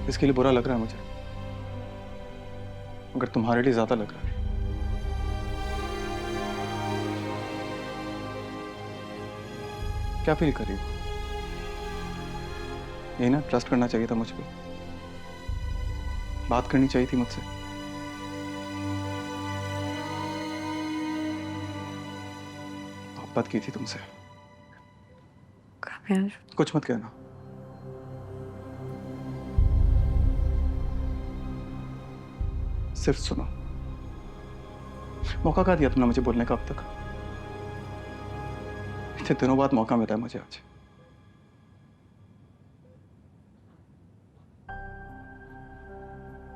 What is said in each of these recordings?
इसके लिए बुरा लग रहा है मुझे, मगर तुम्हारे लिए ज्यादा लग रहा है। क्या फील कर रही हो? ये ना, ट्रस्ट करना चाहिए था मुझ पे, बात करनी चाहिए थी मुझसे। मोहब्बत की थी तुमसे। कुछ मत कहना। सिर्फ सुनो। मौका कहाँ दिया तुमने मुझे बोलने का अब तक? इतने दिनों बाद मौका मिला है मुझे आज।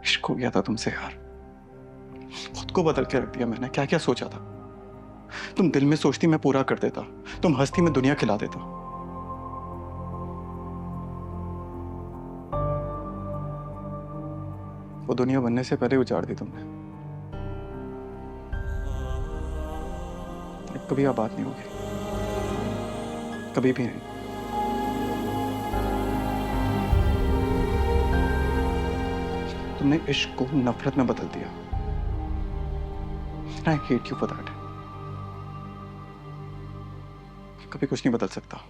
इश्क हो गया था तुमसे यार, खुद को बदल के रख दिया मैंने। क्या क्या सोचा था। तुम दिल में सोचती मैं पूरा कर देता, तुम हंसती मैं दुनिया खिला देता। वो दुनिया बनने से पहले उजाड़ दी तुमने। अब कभी आप बात नहीं होगी, कभी भी नहीं। तुमने इश्क को नफरत में बदल दिया। I hate you for that. कभी कुछ नहीं बदल सकता।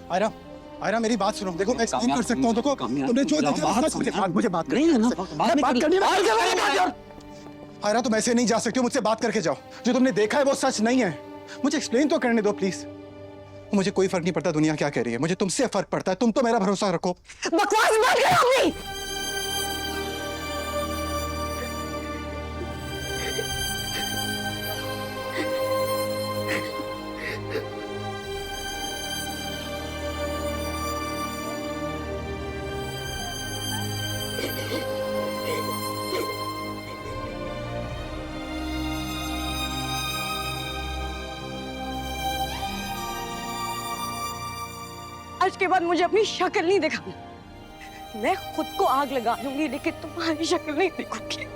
आयरा, आयरा मेरी बात सुनो। देखो मैं एक्सप्लेन कर सकता हूँ। देखो तुमने जो देखा सच मुझे बात करनी है ना, बात करनी है। आयरा तुम ऐसे नहीं जा सकते हो, मुझसे बात करके जाओ। जो तुमने देखा है वो सच नहीं है। मुझे एक्सप्लेन तो करने दो प्लीज। मुझे कोई फर्क नहीं पड़ता दुनिया क्या कह रही है, मुझे तुमसे फर्क पड़ता है। तुम तो मेरा भरोसा रखो। बकवास बंद करो अपनी। आज के बाद मुझे अपनी शक्ल नहीं दिखाना। मैं खुद को आग लगा दूंगी लेकिन तुम्हारी शक्ल नहीं दिखूंगी।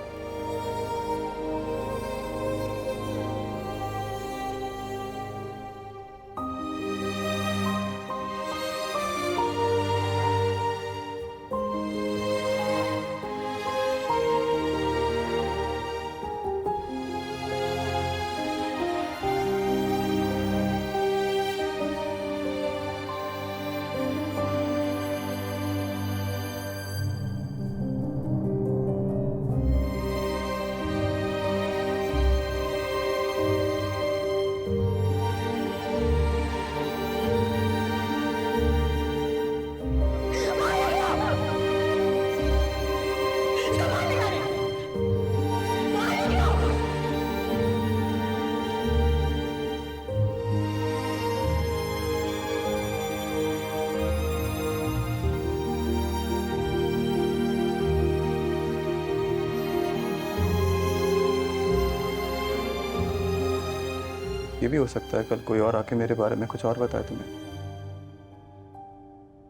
भी हो सकता है कल कोई और आके मेरे बारे में कुछ और बताए तुम्हें।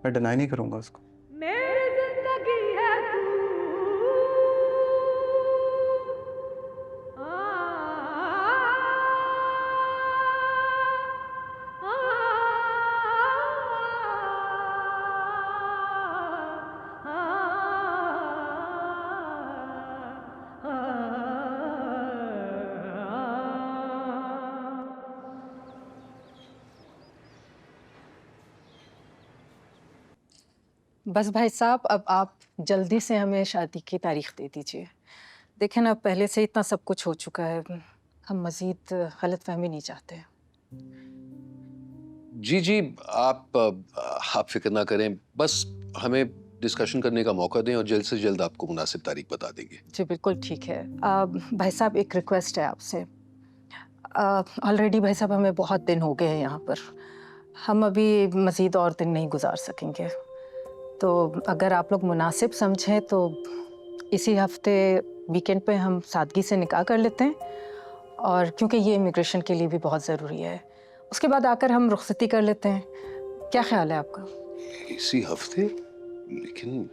मैं डिनाई नहीं करूंगा उसको। मेरी जिंदगी है बस भाई साहब, अब आप जल्दी से हमें शादी की तारीख दे दीजिए। देखें ना, पहले से इतना सब कुछ हो चुका है, हम मज़ीद गलतफहमी नहीं चाहते। जी जी, आप फिक्र ना करें, बस हमें डिस्कशन करने का मौका दें और जल्द से जल्द आपको मुनासिब तारीख बता देंगे। जी बिल्कुल ठीक है। भाई साहब, एक रिक्वेस्ट है आपसे। ऑलरेडी भाई साहब हमें बहुत दिन हो गए हैं यहाँ पर, हम अभी मज़ीद और दिन नहीं गुजार सकेंगे। तो अगर आप लोग मुनासिब समझें तो इसी हफ्ते वीकेंड पे हम सादगी से निकाह कर लेते हैं, और क्योंकि ये इमिग्रेशन के लिए भी बहुत ज़रूरी है, उसके बाद आकर हम रुखसती कर लेते हैं। क्या ख्याल है आपका? इसी हफ्ते? लेकिन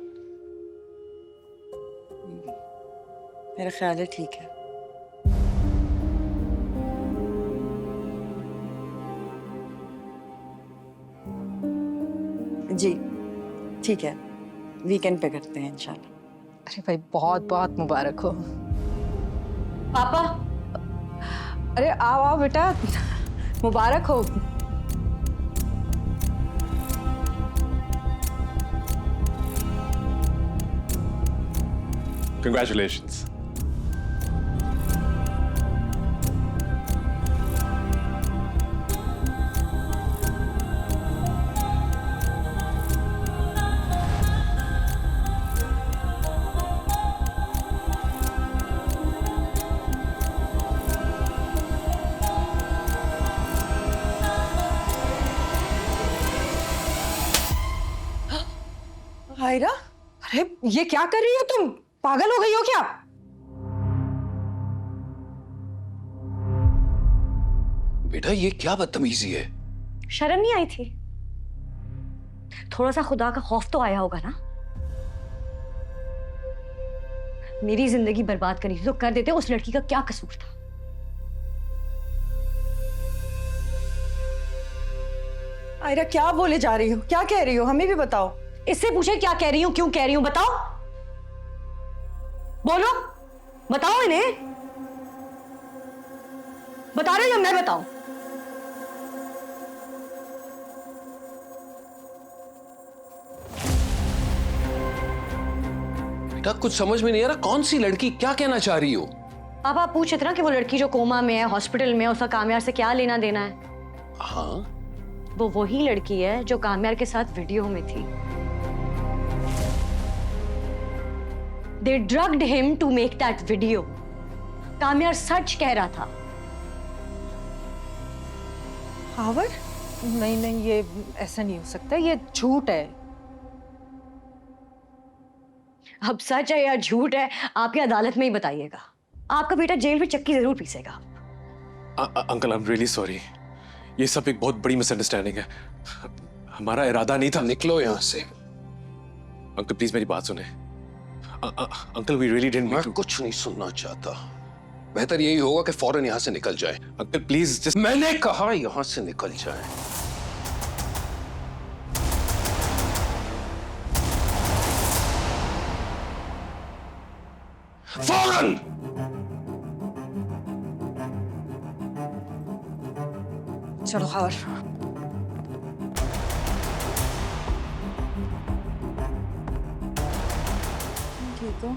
मेरा ख्याल है ठीक है। जी ठीक है, वीकेंड पे करते हैं इंशाल्लाह। अरे भाई, बहुत बहुत मुबारक हो। पापा, अरे आओ आओ बेटा, मुबारक हो। Congratulations. हायरा, अरे ये क्या कर रही हो तुम? पागल हो गई हो क्या? बेटा, ये क्या बदतमीजी है? शर्म नहीं आई थी? थोड़ा सा खुदा का खौफ तो आया होगा ना। मेरी जिंदगी बर्बाद करी थी तो कर देते, उस लड़की का क्या कसूर था? आयरा, क्या बोले जा रही हो? क्या कह रही हो? हमें भी बताओ। इससे पूछे क्या कह रही हूँ, क्यों कह रही हूँ, बताओ, बोलो, बताओ इन्हें। बता रहे हो, मैं बताऊं? बेटा, कुछ समझ में नहीं आ रहा, कौन सी लड़की, क्या कहना चाह रही हो? पापा, आप पूछ रहे थे ना कि वो लड़की जो कोमा में है, हॉस्पिटल में है, उसका काम्यार से क्या लेना देना है? हाँ, वो वही लड़की है जो काम्यार के साथ वीडियो में थी। They drugged him to make that video. काम्यार सच कह रहा था। हावर? नहीं नहीं, ये ऐसा नहीं हो सकता, ये झूठ है। अब सच है या झूठ है, आपकी अदालत में ही बताइएगा। आपका बेटा जेल में चक्की जरूर पीसेगा। Uncle, I am really sorry, ये सब एक बहुत बड़ी मिसअंडरस्टैंडिंग है, हमारा इरादा नहीं था। निकलो यहाँ से। अंकल प्लीज मेरी बात सुने। अंकल, वी रियली डिडंट मैं मीन टू। कुछ नहीं सुनना चाहता, बेहतर यही होगा कि फौरन यहाँ से निकल जाए। Uncle please just. मैंने कहा यहाँ से निकल जाए। फौरन। चलो हावर। ठीक हो?